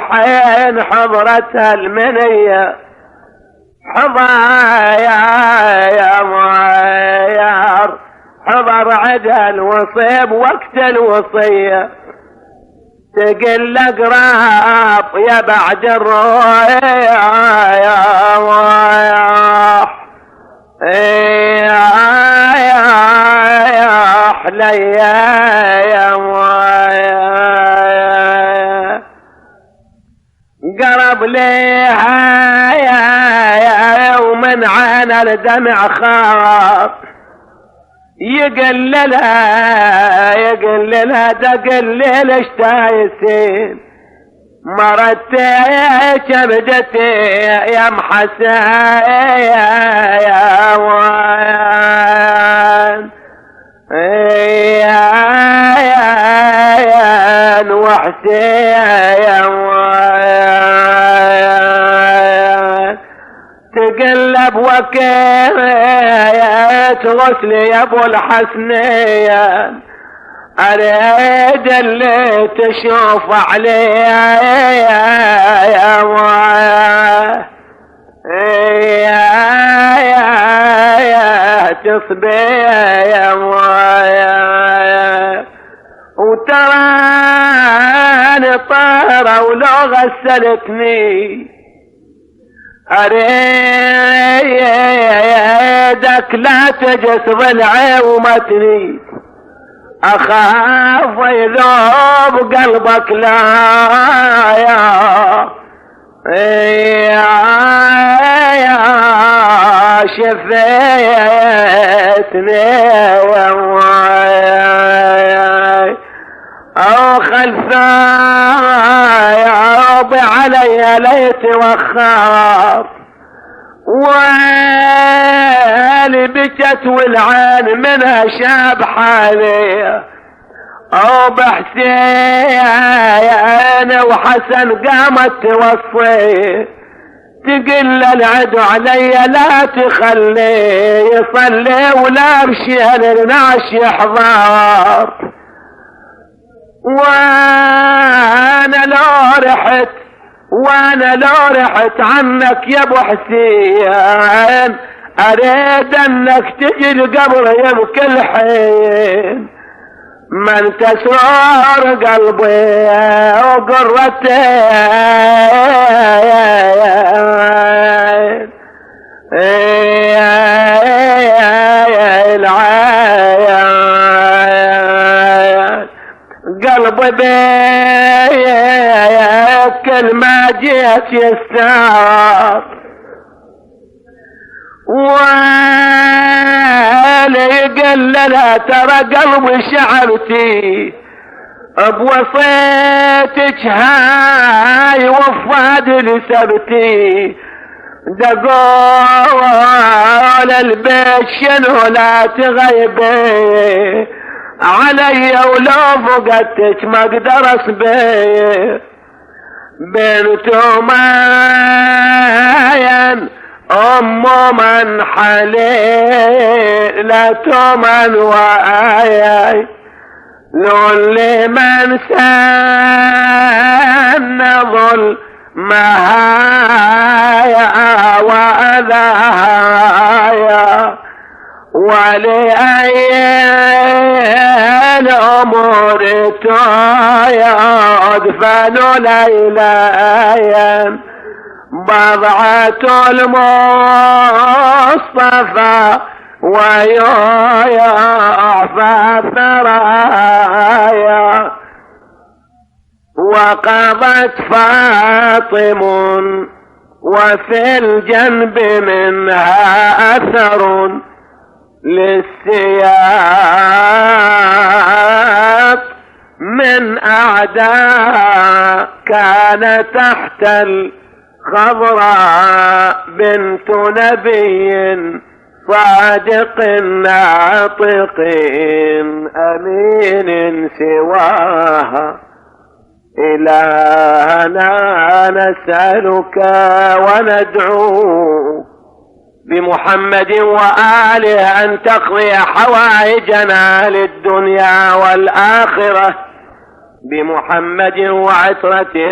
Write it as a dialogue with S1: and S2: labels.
S1: وحين حضرتها المنية حضايا معيار حضر عدها الوصيب وقت الوصية تقل قراب يا بعد الرؤيا يا حليا يا قرب ليها يا ومن عانى الدمع خاف يقللها دق الليل اشتايسين مرتي كبدتي يا محسن يا وحسين تقلب وكيت غسلي يا ابو الحسنية اريد اللي تشوف عليه يا تصبي يا وتراني طارة ولو غسلتني اريدك لا تجس ضلعي ومتني اخاف يذوب قلبك لا يا شفيتني او خلفاي علي ليت وخاف والي بكت والعين منها شاب حالي او بحسين وحسن قامت توصي تقل العدو علي لا تخلي يصلي ولا بشيل الناس يحضر وانا لو رحت عنك يا ابو حسين اريد انك تجي القبر يبكي الحين من تسرار قلبي وقرتي قلبي بيك كل ما جيت يستار والي قللها ترى قلبي شعرتي بوصيتك هاي وفاد لسبتي دقول البيت شنو لا تغيبي علي ولو فقدتك ما اقدر اصبر بنت ماين ام من حليلة من وآي لولي من سن ظلمها وأذاها ولأي الأمور يدفن ليلايا بضعة المصطفى ويعفى ثرايا وقضت فاطم وفي الجنب منها أثر للسياط من أعداء كان تحت الخضراء بنت نبي صادق ناطق أمين سواها إلهنا نسألك وندعوك بمحمد وآله أن تقضي حوائجنا للدنيا والآخرة بمحمد وعترته